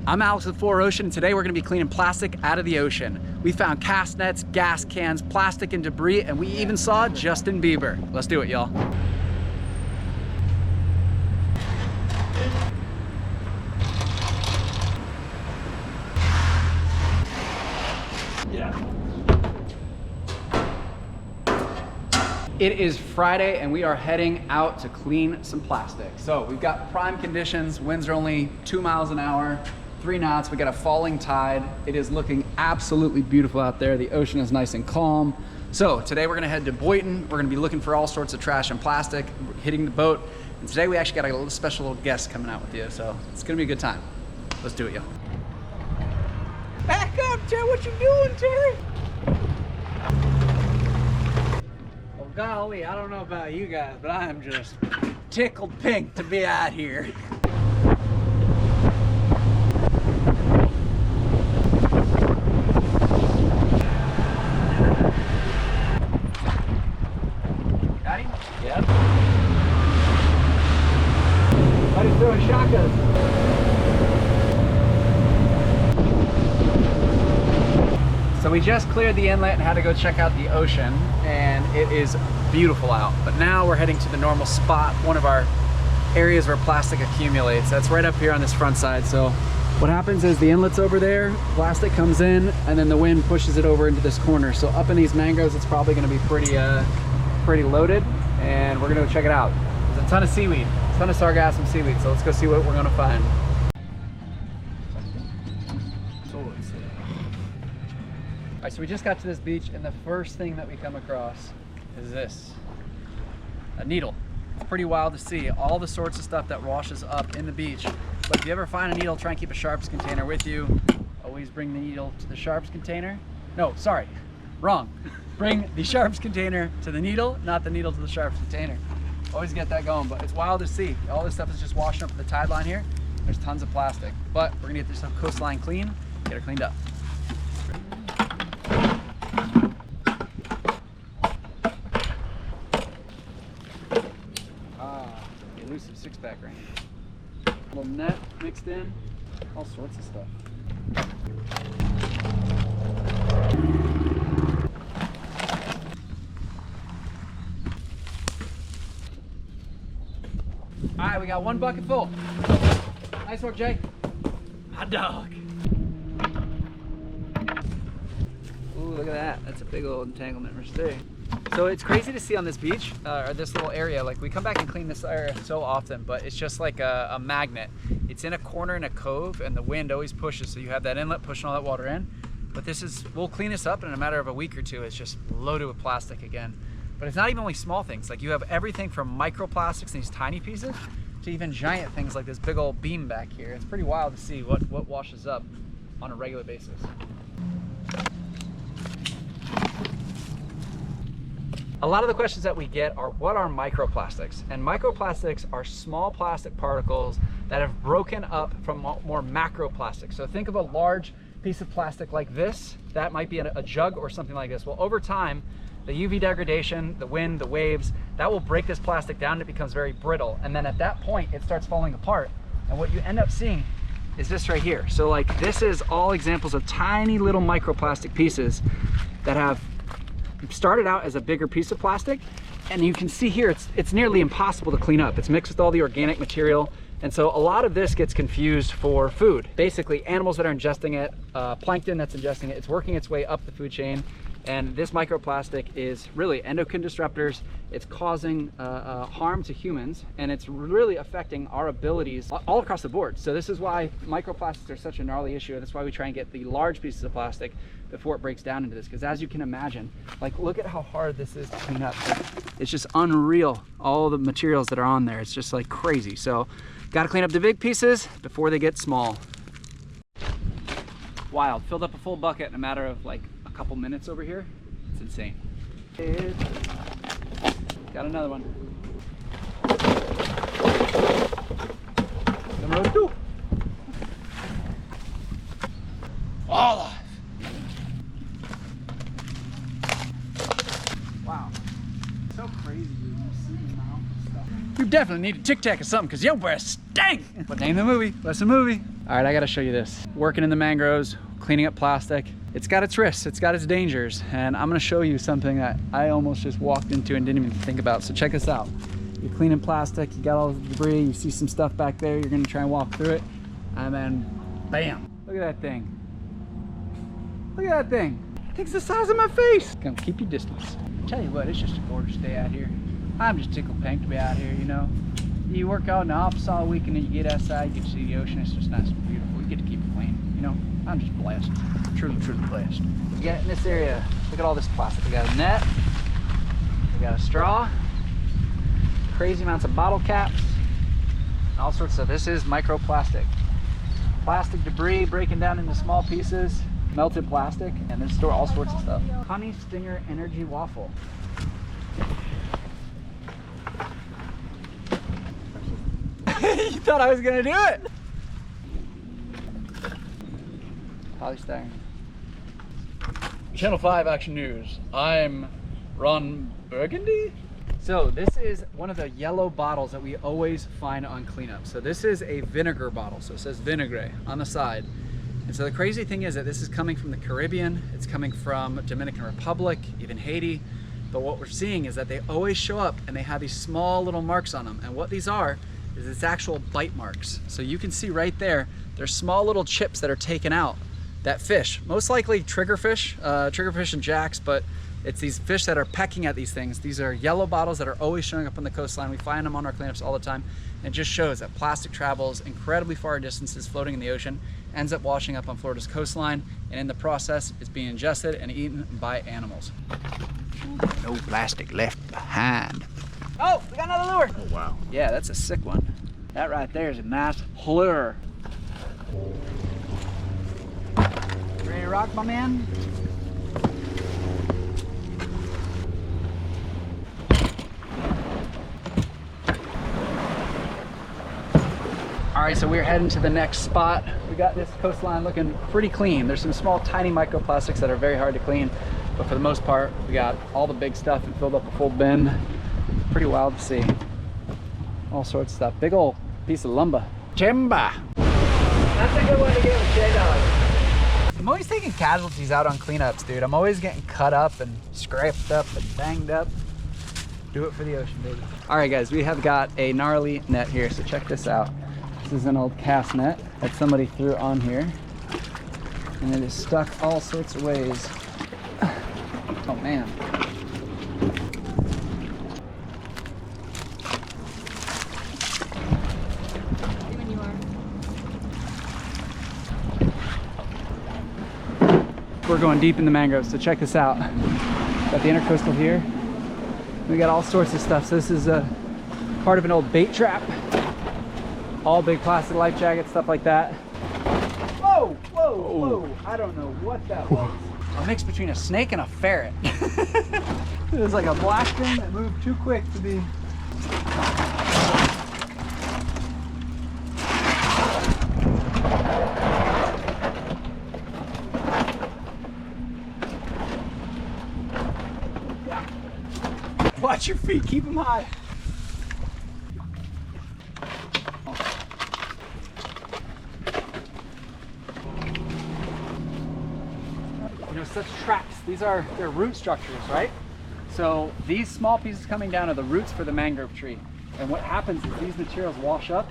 I'm Alex with 4Ocean, and today we're gonna be cleaning plastic out of the ocean. We found cast nets, gas cans, plastic and debris, and we even saw Justin Bieber. Let's do it, y'all. It is Friday and we are heading out to clean some plastic. So we've got prime conditions, winds are only 2 miles an hour, 3 knots, we got a falling tide. It is looking absolutely beautiful out there. The ocean is nice and calm. So today we're gonna head to Boynton. We're gonna be looking for all sorts of trash and plastic, hitting the boat. And today we actually got a little special little guest coming out with you. So it's gonna be a good time. Let's do it, y'all. Back up, Terry, what you doing, Terry? Golly, I don't know about you guys, but I am just tickled pink to be out here. Got him? Yep. Buddy's throwing shotguns. So we just cleared the inlet and had to go check out the ocean, and it is beautiful out. But now we're heading to the normal spot, one of our areas where plastic accumulates. That's right up here on this front side. So what happens is the inlet's over there, plastic comes in, and then the wind pushes it over into this corner. So up in these mangroves, it's probably gonna be pretty loaded, and we're gonna go check it out. There's a ton of seaweed, a ton of sargassum seaweed. So let's go see what we're gonna find. All right, so we just got to this beach, and the first thing that we come across is this, a needle. It's pretty wild to see all the sorts of stuff that washes up in the beach. But if you ever find a needle, try and keep a sharps container with you. Always bring the needle to the sharps container. No, sorry, wrong. Bring the sharps container to the needle, not the needle to the sharps container. Always get that going, but it's wild to see. All this stuff is just washing up at the tide line here. There's tons of plastic, but we're gonna get this coastline clean, get her cleaned up. Elusive 6-pack ring. A little net mixed in, all sorts of stuff. All right, we got 1 bucket full. Nice work, Jay. Hot dog. Ooh, look at that. That's a big old entanglement right there. So it's crazy to see on this beach, or this little area. Like, we come back and clean this area so often, but it's just like a magnet. It's in a corner in a cove, and the wind always pushes, so you have that inlet pushing all that water in. But we'll clean this up in a matter of a week or two. It's just loaded with plastic again. But it's not even only small things. Like, you have everything from microplastics, these tiny pieces, to even giant things like this big old beam back here. It's pretty wild to see what washes up on a regular basis. A lot of the questions that we get are, what are microplastics? And microplastics are small plastic particles that have broken up from more macroplastics. So think of a large piece of plastic like this. That might be a jug or something like this. Well, over time, the UV degradation, the wind, the waves, that will break this plastic down and it becomes very brittle. And then at that point, it starts falling apart. And what you end up seeing is this right here. So like, this is all examples of tiny little microplastic pieces that have started out as a bigger piece of plastic, and you can see here it's nearly impossible to clean up. It's mixed with all the organic material, and so a lot of this gets confused for food. Basically, animals that are ingesting it, plankton that's ingesting it, it's working its way up the food chain, and this microplastic is really endocrine disruptors. It's causing harm to humans, and it's really affecting our abilities all across the board. So this is why microplastics are such a gnarly issue. That's why we try and get the large pieces of plastic before it breaks down into this, because as you can imagine, like, look at how hard this is to clean up. It's just unreal, all the materials that are on there. It's just like crazy. So got to clean up the big pieces before they get small. Wild. Filled up a full bucket in a matter of like a couple minutes over here. It's insane. Got another one. Number 2. All alive. Wow. So crazy, dude. You see the amount of stuff. You definitely need a Tic Tac or something, because your breath stank. But name the movie. What's the movie? All right, I gotta show you this. Working in the mangroves, cleaning up plastic. It's got its risks, it's got its dangers, and I'm gonna show you something that I almost just walked into and didn't even think about. So check this out. You're cleaning plastic, you got all the debris, you see some stuff back there, you're gonna try and walk through it, and then bam, look at that thing. Look at that thing. It takes the size of my face. Come, keep your distance. Tell you what, it's just a gorgeous day out here. I'm just tickled pink to be out here, you know. You work out in the office all week and then you get outside, you get to see the ocean, it's just nice and beautiful. You get to keep it clean, you know. I'm just blessed, truly, truly blessed. We got in this area, look at all this plastic. We got a net, we got a straw, crazy amounts of bottle caps, and all sorts of, this is microplastic. Plastic debris breaking down into small pieces, melted plastic, and then store all sorts of stuff. Honey Stinger Energy Waffle. You thought I was gonna do it? Polystyrene. Channel 5 Action News. I'm Ron Burgundy. So this is one of the yellow bottles that we always find on cleanup. So this is a vinegar bottle. So it says vinaigrette on the side. And so the crazy thing is that this is coming from the Caribbean. It's coming from Dominican Republic, even Haiti. But what we're seeing is that they always show up and they have these small little marks on them. And what these are is it's actual bite marks. So you can see right there, there's small little chips that are taken out. That fish, most likely triggerfish and jacks, but it's these fish that are pecking at these things. These are yellow bottles that are always showing up on the coastline. We find them on our cleanups all the time. And it just shows that plastic travels incredibly far distances floating in the ocean, ends up washing up on Florida's coastline, and in the process, it's being ingested and eaten by animals. No plastic left behind. Oh, we got another lure. Oh, wow. Yeah, that's a sick one. That right there is a nice lure. Ready to rock, my man? All right, so we're heading to the next spot. We got this coastline looking pretty clean. There's some small, tiny microplastics that are very hard to clean, but for the most part, we got all the big stuff and filled up a full bin. Pretty wild to see. All sorts of stuff. Big old piece of lumber. Timber. That's a good one to get with J-Dog. I'm always taking casualties out on cleanups, dude. I'm always getting cut up and scraped up and banged up. Do it for the ocean, baby. All right, guys, we have got a gnarly net here, so check this out. This is an old cast net that somebody threw on here, and it is stuck all sorts of ways. Oh, man. We're going deep in the mangroves, so check this out. Got the intercoastal here. We got all sorts of stuff. So this is a part of an old bait trap. All big plastic life jackets, stuff like that. Whoa, whoa, whoa. I don't know what that was. A mix between a snake and a ferret. It was like a black thing that moved too quick to be. Watch your feet, keep them high. You know, such traps, they're root structures, right? So these small pieces coming down are the roots for the mangrove tree. And what happens is these materials wash up,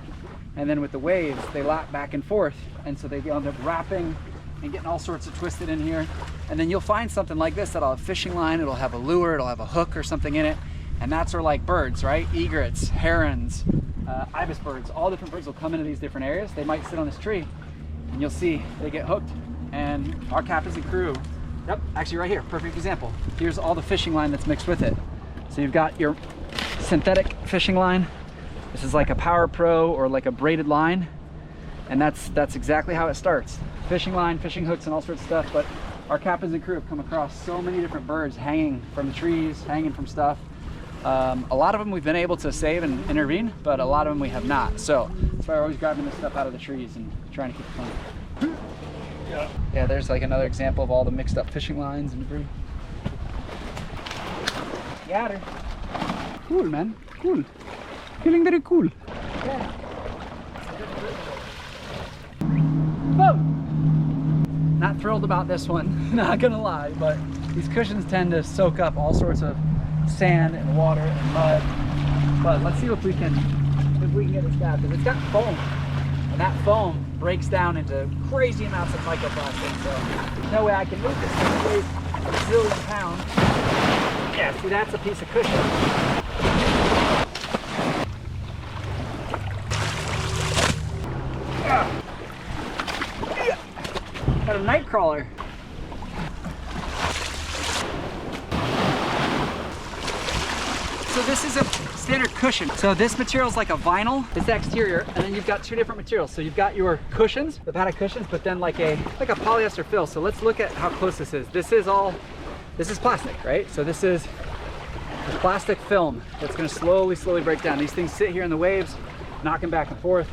and then with the waves, they lap back and forth. And so they end up wrapping and getting all sorts of twisted in here. And then you'll find something like this that'll have a fishing line, it'll have a lure, it'll have a hook or something in it. And that's where, like, birds, right? Egrets, herons, ibis birds, all different birds will come into these different areas. They might sit on this tree and you'll see they get hooked. And our captains and crew, yep, actually right here, perfect example. Here's all the fishing line that's mixed with it. So you've got your synthetic fishing line. This is like a Power Pro or like a braided line. And that's exactly how it starts. Fishing line, fishing hooks, and all sorts of stuff. But our captains and crew have come across so many different birds hanging from the trees, hanging from stuff. A lot of them we've been able to save and intervene, but a lot of them we have not. So that's why we're always grabbing this stuff out of the trees and trying to keep it clean. Yeah, there's like another example of all the mixed up fishing lines and debris. Got her. Cool, man. Cool. Feeling very cool. Yeah. Boom! Not thrilled about this one, not gonna lie, but these cushions tend to soak up all sorts of sand and water and mud. But let's see if we can get this guy, because it's got foam, and that foam breaks down into crazy amounts of microplastics. So there's no way I can move this thing. It weighs a zillion pounds. Yeah, see, that's a piece of cushion. Got a night crawler. So this is a standard cushion. So this material is like a vinyl. It's the exterior, and then you've got two different materials. So you've got your cushions, the padded cushions, but then like a polyester fill. So let's look at how close this is. This is plastic, right? So this is the plastic film that's gonna slowly break down. These things sit here in the waves, knocking back and forth.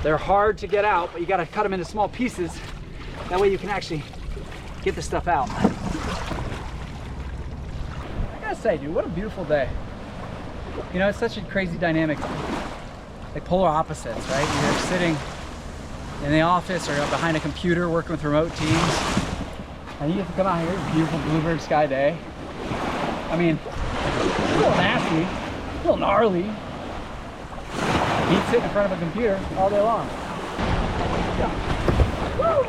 They're hard to get out, but you gotta cut them into small pieces. That way you can actually get the stuff out. I gotta say, dude, what a beautiful day. You know, it's such a crazy dynamic, like polar opposites, right? You're sitting in the office or behind a computer working with remote teams, and you get to come out here, beautiful bluebird sky day. I mean, a little nasty, a little gnarly. He'd sit in front of a computer all day long. Yeah. Woo!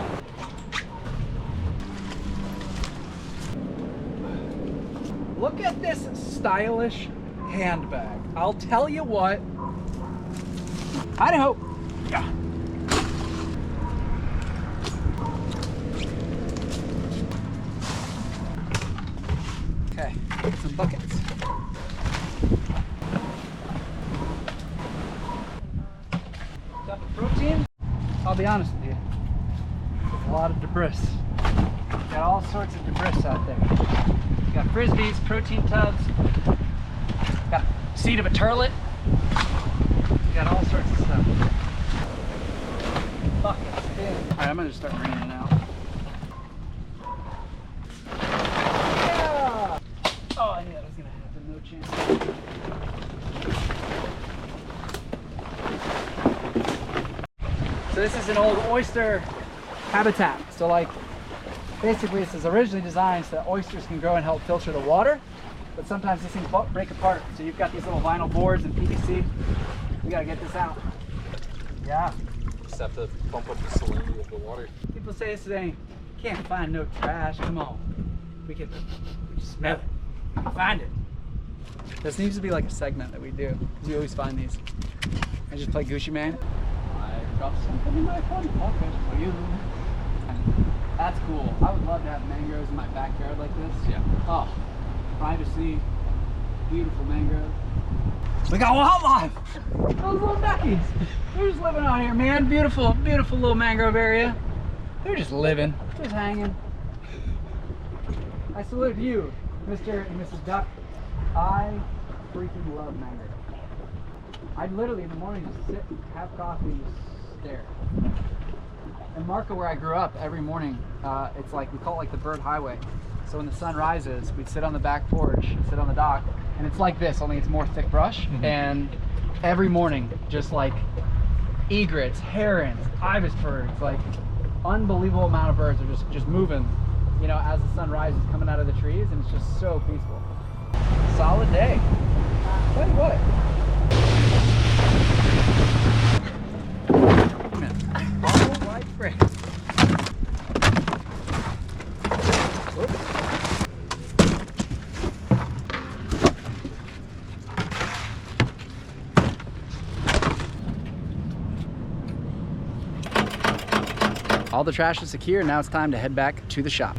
Look at this stylish handbag. I'll tell you what. Idaho. Yeah. Okay, get some buckets. Stuff of protein. I'll be honest with you. There's a lot of debris. Got all sorts of debris out there. Got frisbees, protein tubs, got a seed of a turlet, got all sorts of stuff. Buckets, big. All right, I'm gonna start raining now. Yeah! Oh, I knew that was gonna happen, no chance. So this is an old oyster habitat. So like, basically, this is originally designed so that oysters can grow and help filter the water, but sometimes these things break apart. So you've got these little vinyl boards and PVC. We gotta get this out. Yeah. Just have to pump up the salinity of the water. People say this ain't, can't find no trash. Come on. We can smell it. We can find it. This needs to be like a segment that we do, because we always find these. I just play Gucci Man. I dropped something in my front pocket for you. That's cool. I would love to have mangroves in my backyard like this. Yeah. Oh, privacy, beautiful mangrove. We got wildlife! Those little duckies. They're just living out here, man. Beautiful, beautiful little mangrove area. They're just living, just hanging. I salute you, Mr. and Mrs. Duck. I freaking love mangrove. I'd literally in the morning just sit, have coffee, and just stare. In Marco, where I grew up, every morning, it's like, we call it like the bird highway. So when the sun rises, we'd sit on the back porch, sit on the dock, and it's like this, only it's more thick brush. Mm-hmm. And every morning, just like egrets, herons, ibis birds, like unbelievable amount of birds are just moving, you know, as the sun rises, coming out of the trees, and it's just so peaceful. Solid day. Tell you what. Right. All the trash is secure. Now it's time to head back to the shop.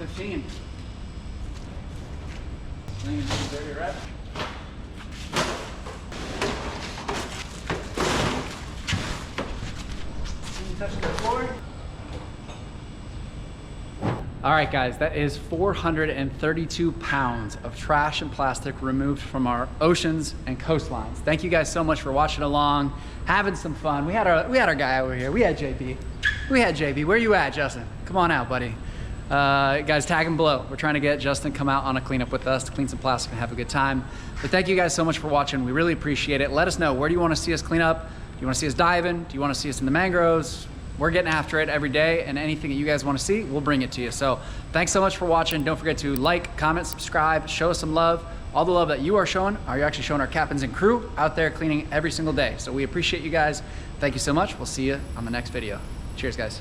15. Clean and dirty rep. Touch the floor. All right, guys, that is 432 pounds of trash and plastic removed from our oceans and coastlines. Thank you guys so much for watching along, having some fun. We had our guy over here. We had JB. Where you at, Justin? Come on out, buddy. Guys, tag him below. We're trying to get Justin come out on a cleanup with us to clean some plastic and have a good time. But thank you guys so much for watching. We really appreciate it. Let us know, where do you want to see us clean up? Do you want to see us diving? Do you want to see us in the mangroves? We're getting after it every day, and anything that you guys want to see, we'll bring it to you. So thanks so much for watching. Don't forget to like, comment, subscribe, show us some love. All the love that you are showing, are you actually showing our captains and crew out there cleaning every single day. So we appreciate you guys. Thank you so much. We'll see you on the next video. Cheers, guys.